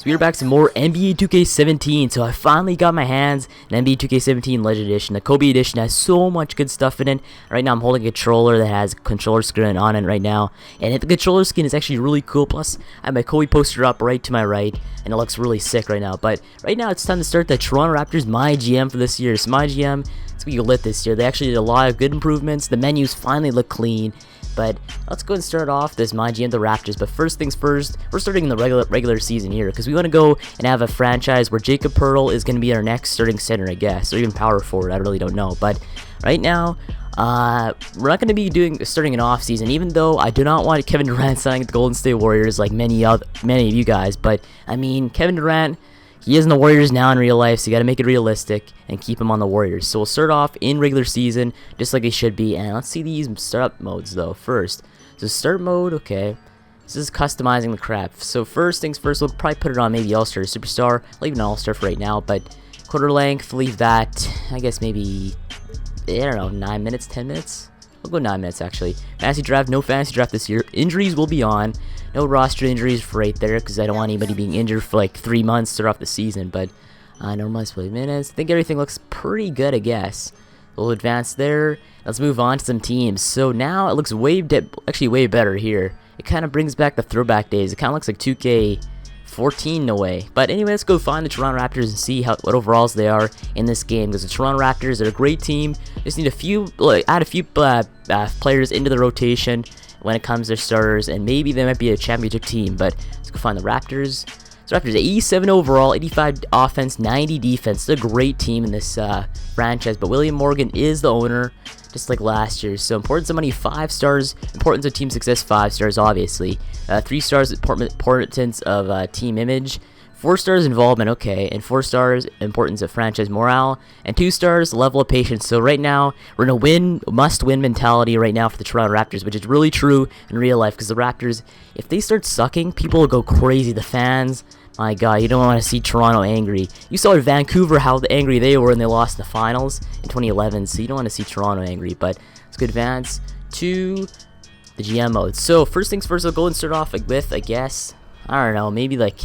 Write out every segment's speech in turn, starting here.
So we're back to more NBA 2K17. So I finally got my hands on NBA 2K17 Legend Edition. The Kobe Edition has so much good stuff in it. Right now I'm holding a controller that has a controller skin on it right now. And the controller skin is actually really cool. Plus I have my Kobe poster up right to my right. And it looks really sick right now. But right now it's time to start the Toronto Raptors MyGM for this year. So MyGM, it's going to be lit this year. They actually did a lot of good improvements. The menus finally look clean. But let's go and start off this MyGM the Raptors. But first things first, we're starting in the regular season here because we want to go and have a franchise where Jakob Poeltl is going to be our next starting center, I guess, or even power forward. I really don't know. But right now, we're not going to be starting an off season, even though I do not want Kevin Durant signing the Golden State Warriors like many of you guys. But I mean, Kevin Durant, he is in the Warriors now in real life, so you got to make it realistic and keep him on the Warriors. So we'll start off in regular season, just like it should be. And let's see these startup modes, though, first. So start mode, okay. This is customizing the crap. So first things first, we'll probably put it on maybe All-Star, Superstar. I'll leave an All-Star for right now, but quarter length, leave that, I guess maybe, I don't know, 9 minutes, 10 minutes? I'll go 9 minutes, actually. Fantasy draft, no fantasy draft this year. Injuries will be on. No roster injuries for right there, because I don't want anybody being injured for like 3 months to start off the season. But normalized play minutes. I think everything looks pretty good, I guess. We'll advance there. Let's move on to some teams. So now it looks way better here. It kind of brings back the throwback days. It kind of looks like 2K14 in a way. But anyway, let's go find the Toronto Raptors and see what overalls they are in this game. Because the Toronto Raptors are a great team. Just need add a few players into the rotation when it comes to their starters, and maybe they might be a championship team. But let's go find the Raptors. So Raptors 87 overall, 85 offense, 90 defense. It's a great team in this franchise. But William Morgan is the owner, just like last year. So importance of money, 5 stars. Importance of team success, 5 stars, obviously. 3 stars, importance of team image. 4 stars involvement, okay, and 4 stars importance of franchise morale, and 2 stars level of patience. So right now we're in a must-win mentality right now for the Toronto Raptors, which is really true in real life, because the Raptors, if they start sucking, people will go crazy. The fans, my God, you don't want to see Toronto angry. You saw in Vancouver how angry they were when they lost the finals in 2011, so you don't want to see Toronto angry. But let's go advance to the GM mode. So first things first, I'll go and start off with, I guess, I don't know, maybe like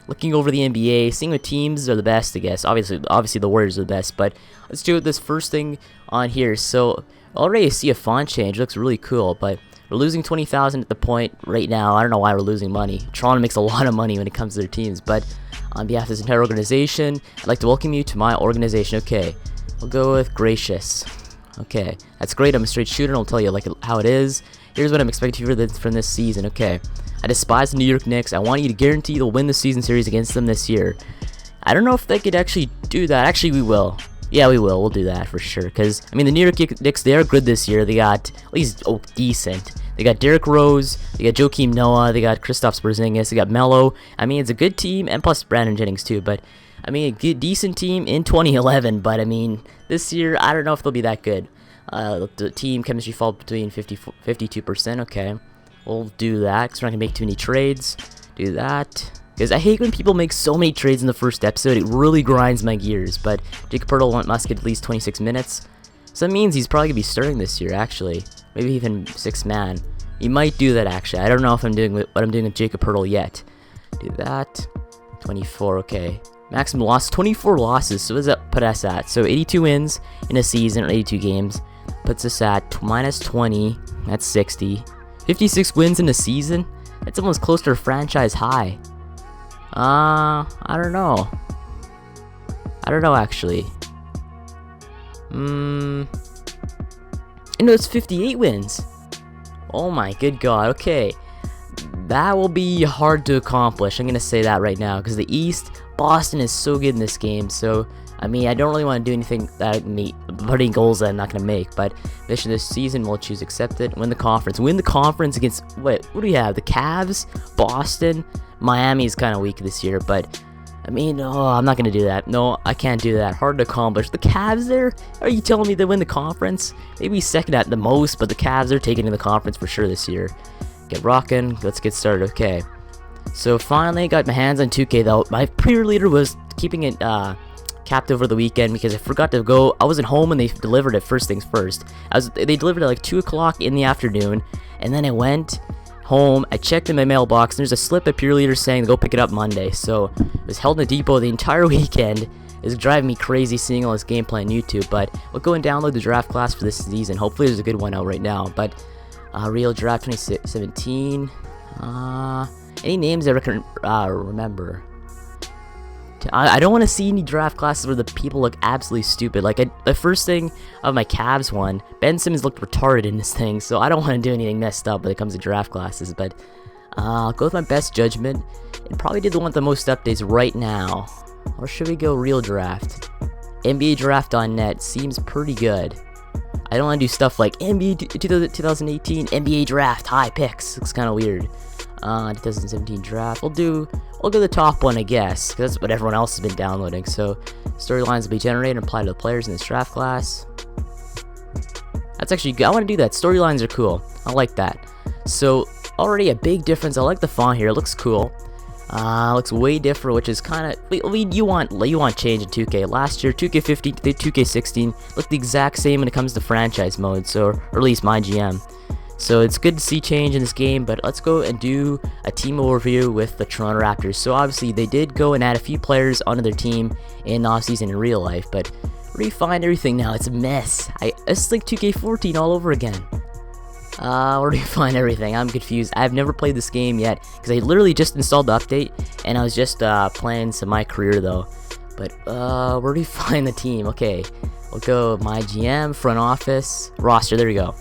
looking over the NBA, seeing what teams are the best, I guess. Obviously the Warriors are the best, but let's do this first thing on here. So already I see a font change. It looks really cool, but we're losing 20,000 at the point right now. I don't know why we're losing money. Toronto makes a lot of money when it comes to their teams, but on behalf of this entire organization, I'd like to welcome you to my organization. Okay, we'll go with gracious. Okay, that's great. I'm a straight shooter, and I'll tell you like how it is. Here's what I'm expecting from this season. Okay, I despise the New York Knicks. I want you to guarantee they'll win the season series against them this year. I don't know if they could actually do that. Actually, we will. Yeah, we will. We'll do that for sure. Because, I mean, the New York Knicks, they are good this year. They got, at least, decent. They got Derrick Rose. They got Joakim Noah. They got Kristaps Porzingis. They got Melo. I mean, it's a good team. And plus Brandon Jennings, too. But, I mean, a good, decent team in 2011. But, I mean, this year, I don't know if they'll be that good. The team chemistry fall between 52%. Okay. We'll do that because we're not going to make too many trades. Do that. Because I hate when people make so many trades in the first episode. It really grinds my gears. But Jakob Poeltl must get at least 26 minutes. So that means he's probably going to be starting this year, actually. Maybe even 6th man. He might do that, actually. I don't know if I'm doing what I'm doing with Jakob Poeltl yet. Do that. 24, okay. Maximum loss, 24 losses. So what does that put us at? So 82 wins in a season, or 82 games. Puts us at minus 20. That's 60. 56 wins in a season? That's almost close to a franchise high. I don't know. I don't know, actually. No, it's 58 wins. Oh my good God. Okay. That will be hard to accomplish. I'm going to say that right now. Because the East, Boston is so good in this game. So, I mean, I don't really want to do anything that putting goals that I'm not going to make. But mission this season, we'll choose accept it. Win the conference. Win the conference against, what do we have? The Cavs, Boston, Miami is kind of weak this year. But, I mean, I'm not going to do that. No, I can't do that. Hard to accomplish. The Cavs there? Are you telling me they win the conference? Maybe second at the most, but the Cavs are taking to the conference for sure this year. Get rocking. Let's get started. Okay. So finally got my hands on 2K though. My pre-leader was keeping it capped over the weekend because I forgot to go. I wasn't home when they delivered it first things first. They delivered it like 2 o'clock in the afternoon, and then I went home. I checked in my mailbox, and there's a slip at Pure Leader saying to go pick it up Monday. So it was held in the depot the entire weekend. It's driving me crazy seeing all this gameplay on YouTube, but we'll go and download the draft class for this season. Hopefully there's a good one out right now. But Real Draft 2017. Any names I can remember? I don't want to see any draft classes where the people look absolutely stupid. Like the first thing of my Cavs one, Ben Simmons looked retarded in this thing, so I don't want to do anything messed up when it comes to draft classes. But I'll go with my best judgment and probably did the one with the most updates right now. Or should we go Real Draft? NBA Draft.net seems pretty good. I don't want to do stuff like NBA 2018 NBA Draft high picks. Looks kind of weird. 2017 Draft. We'll go the top one, I guess, because that's what everyone else has been downloading. So storylines will be generated and applied to the players in this draft class. That's actually good. I want to do that. Storylines are cool. I like that. So already a big difference. I like the font here. It looks cool. Looks way different, which is kind of you want change in 2K. Last year 2K15 to 2K16 looked the exact same when it comes to franchise mode, so or at least MyGM. So it's good to see change in this game, but let's go and do a team overview with the Toronto Raptors. So obviously they did go and add a few players onto their team in offseason in real life, but refine everything now. It's a mess. It's like 2K14 all over again. Where do you find everything? I'm confused. I've never played this game yet because I literally just installed the update and I was just playing some My Career though. But where do you find the team? Okay, we'll go MyGM, front office, roster. There we go.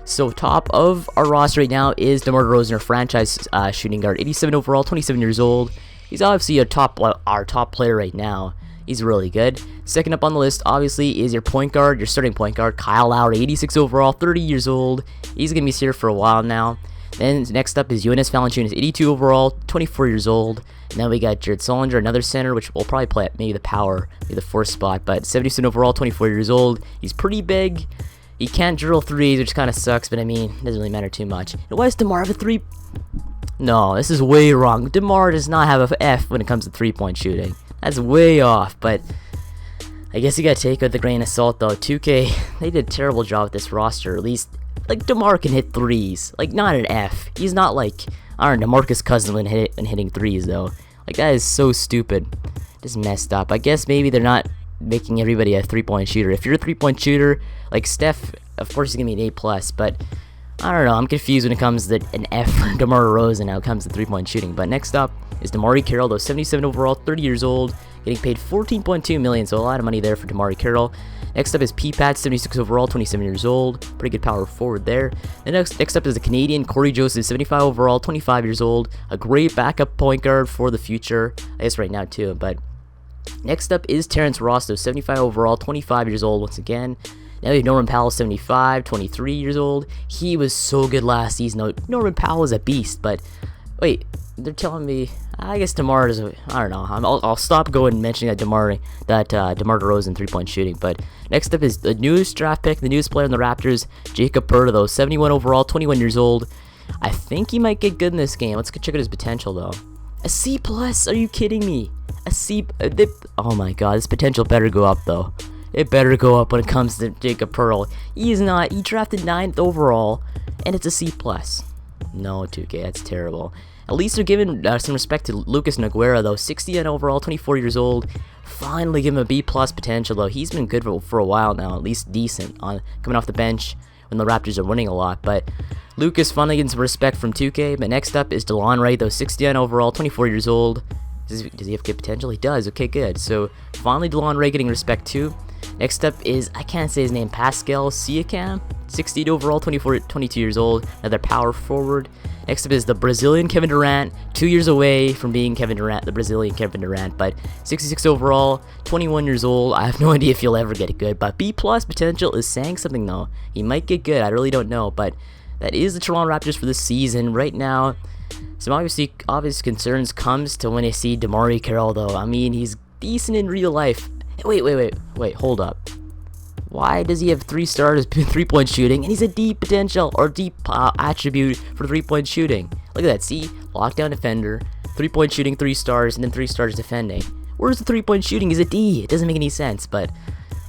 So top of our roster right now is DeMar DeRozan, our franchise shooting guard, 87 overall, 27 years old. He's obviously our top player right now. He's really good. Second up on the list, obviously, is your point guard, your starting point guard, Kyle Lowry, 86 overall, 30 years old. He's going to be here for a while now. Then next up is Jonas Valanciunas, 82 overall, 24 years old. And then we got Jared Solinger, another center, which we'll probably play at maybe the power, maybe the fourth spot. But 77 overall, 24 years old. He's pretty big. He can't drill threes, which kind of sucks, but I mean, it doesn't really matter too much. And why does DeMar have a three? No, this is way wrong. DeMar does not have an F when it comes to three-point shooting. That's way off, but I guess you gotta take it with a grain of salt though. 2K, they did a terrible job with this roster. At least, like, DeMar can hit threes. Like, not an F. He's not like, I don't know, DeMarcus Cousins when hitting threes though. Like, that is so stupid. Just messed up. I guess maybe they're not making everybody a three-point shooter. If you're a three-point shooter, like Steph, of course he's gonna be an A+, but I don't know, I'm confused when it comes to an F for DeMar DeRozan now it comes to three-point shooting. But next up is DeMarre Carroll, though, 77 overall, 30 years old, getting paid $14.2 million, so a lot of money there for DeMarre Carroll. Next up is P-Pat, 76 overall, 27 years old, pretty good power forward there. And next up is the Canadian Corey Joseph, 75 overall, 25 years old, a great backup point guard for the future, I guess right now too. But next up is Terrence Ross, though, 75 overall, 25 years old once again. Now we have Norman Powell, 75, 23 years old. He was so good last season. Now, Norman Powell is a beast, but wait, they're telling me, I guess DeMar is, I don't know. I'll stop going and mentioning that DeMar DeRozan three-point shooting. But next up is the newest draft pick, the newest player in the Raptors, Jakob Poeltl, though, 71 overall, 21 years old. I think he might get good in this game. Let's check out his potential, though. A C+? Are you kidding me? A C? Oh my god, this potential better go up, though. It better go up when it comes to Jakob Poeltl. He drafted 9th overall, and it's a C+. No, 2K, that's terrible. At least they're giving some respect to Lucas Nogueira, though, 69 overall, 24 years old. Finally give him a B+ potential, though. He's been good for a while now, at least decent, coming off the bench when the Raptors are winning a lot. But Lucas finally getting some respect from 2K. But next up is DeLon Wright, though, 69 overall, 24 years old. Does he have good potential? He does. Okay, good. So finally DeLon Wright getting respect too. Next up is, I can't say his name, Pascal Siakam, 68 overall, 22 years old, another power forward. Next up is the Brazilian Kevin Durant, 2 years away from being Kevin Durant, the Brazilian Kevin Durant, but 66 overall, 21 years old. I have no idea if he'll ever get good, but B+ potential is saying something though. He might get good, I really don't know, but that is the Toronto Raptors for this season. Right now, some obvious concerns comes to when I see DeMarre Carroll though. I mean, he's decent in real life. Wait, hold up. Why does he have 3 stars three-point shooting and he's a D potential or D attribute for three-point shooting? Look at that, see? Lockdown defender, three-point shooting 3 stars, and then 3 stars defending. Where's the three-point shooting? He's a D. It doesn't make any sense, but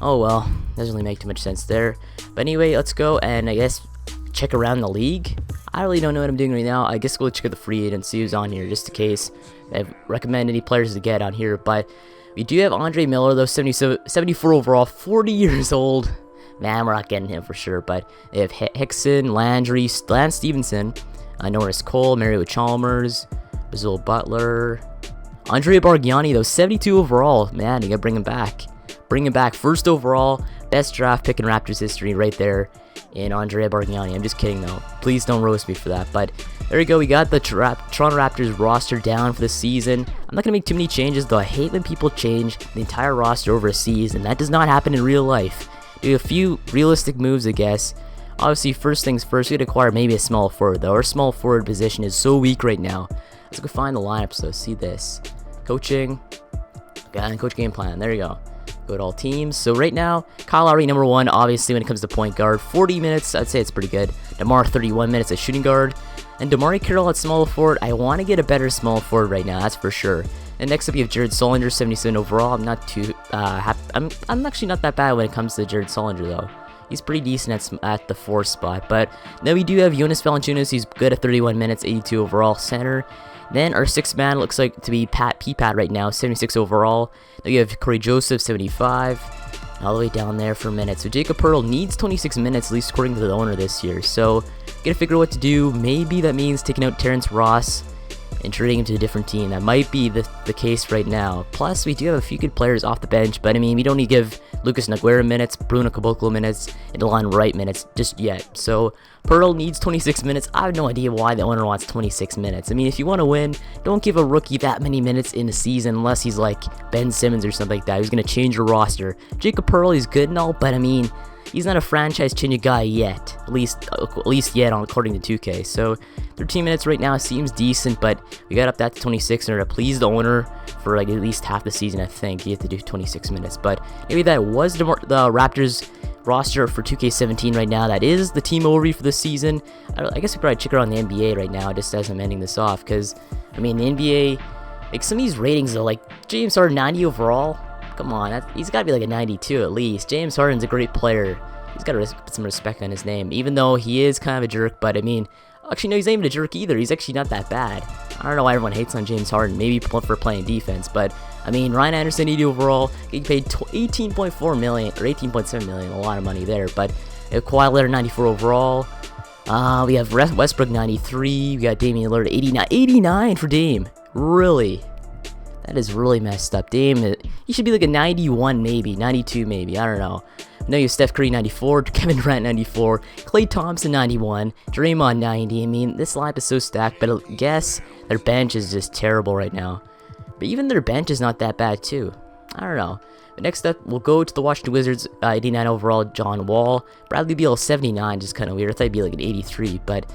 oh well, doesn't really make too much sense there. But anyway, let's go and I guess check around the league. I really don't know what I'm doing right now. I guess we'll check out the free agent, see who's on here, just in case I recommend any players to get on here. But we do have Andre Miller, though, 74 overall, 40 years old. Man, we're not getting him for sure. But they have Hickson, Landry, Lance Stevenson, Norris Cole, Mario Chalmers, Basil Butler, Andre Bargnani, though, 72 overall. Man, you gotta bring him back. Bring him back. First overall, best draft pick in Raptors history right there in Andre Bargnani. I'm just kidding, though. Please don't roast me for that. But there you go. We got the Toronto Raptors roster down for the season. I'm not going to make too many changes, though. I hate when people change the entire roster over a season. That does not happen in real life. Do a few realistic moves, I guess. Obviously, first things first, we gotta acquire maybe a small forward, though. Our small forward position is so weak right now. Let's go find the lineups, though. See this. Coaching. Got a coach game plan. There you go. Go to all teams. So right now, Kyle Lowry, number 1, obviously, when it comes to point guard. 40 minutes, I'd say it's pretty good. DeMar, 31 minutes at shooting guard. And DeMarre Carroll at small forward. I want to get a better small forward right now, that's for sure. And next up, you have Jared Solinger, 77 overall. I'm not too happy. I'm actually not that bad when it comes to Jared Solinger, though. He's pretty decent at the 4th spot. But then we do have Jonas Valanciunas. He's good at 31 minutes, 82 overall, center. Then our 6th man looks like to be Pat right now, 76 overall. Then you have Corey Joseph, 75, all the way down there for minutes. So Jacob Poeltl needs 26 minutes, at least according to the owner this year. So gotta figure out what to do. Maybe that means taking out Terrence Ross and trading him to a different team. That might be the case right now. Plus, we do have a few good players off the bench, but I mean, we don't need to give Lucas Naguera minutes, Bruno Caboclo minutes, and DeLon Wright minutes just yet. So Poeltl needs 26 minutes. I have no idea why the owner wants 26 minutes. I mean, if you want to win, don't give a rookie that many minutes in a season unless he's like Ben Simmons or something like that. He's going to change your roster. Jacob Poeltl is good and all, but I mean, he's not a franchise-changing guy yet, at least yet, according to 2K. So 13 minutes right now seems decent, but we got up that to 26 in order to please the owner for like at least half the season. I think you have to do 26 minutes, but maybe that was the Raptors roster for 2K17 right now. That is the team overview for this season. I guess we probably check around the NBA right now, just as I'm ending this off, because I mean the NBA, like some of these ratings though, like James Harden 90 overall. Come on, he's got to be like a 92 at least. James Harden's a great player. He's got to put some respect on his name, even though he is kind of a jerk. But I mean, actually, no, he's not even a jerk either. He's actually not that bad. I don't know why everyone hates on James Harden. Maybe for playing defense, but I mean, Ryan Anderson 80 overall, getting paid 18.4 million or 18.7 million, a lot of money there. But Kawhi Leonard 94 overall. We have Westbrook 93. We got Damian Lillard 89 for Dame. Really? That is really messed up. Dame, he should be like a 91 maybe, 92 maybe, I don't know. No, you have Steph Curry 94, Kevin Durant 94, Klay Thompson 91, Draymond 90. I mean, this lineup is so stacked, but I guess their bench is just terrible right now. But even their bench is not that bad too. I don't know. But next up, we'll go to the Washington Wizards, 89 overall, John Wall. Bradley Beal 79, just kind of weird. I thought he'd be like an 83, but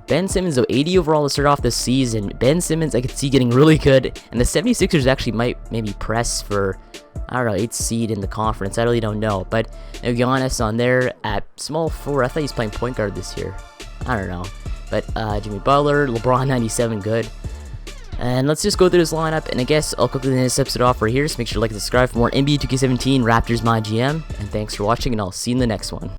Ben Simmons, though, 80 overall to start off this season. Ben Simmons, I could see getting really good. And the 76ers actually might maybe press for, I don't know, 8th seed in the conference. I really don't know. But Giannis on there at small 4. I thought he's playing point guard this year. I don't know. But Jimmy Butler, LeBron 97, good. And let's just go through this lineup. And I guess I'll quickly end this episode off right here. So make sure to like and subscribe for more NBA 2K17 Raptors MyGM. And thanks for watching, and I'll see you in the next one.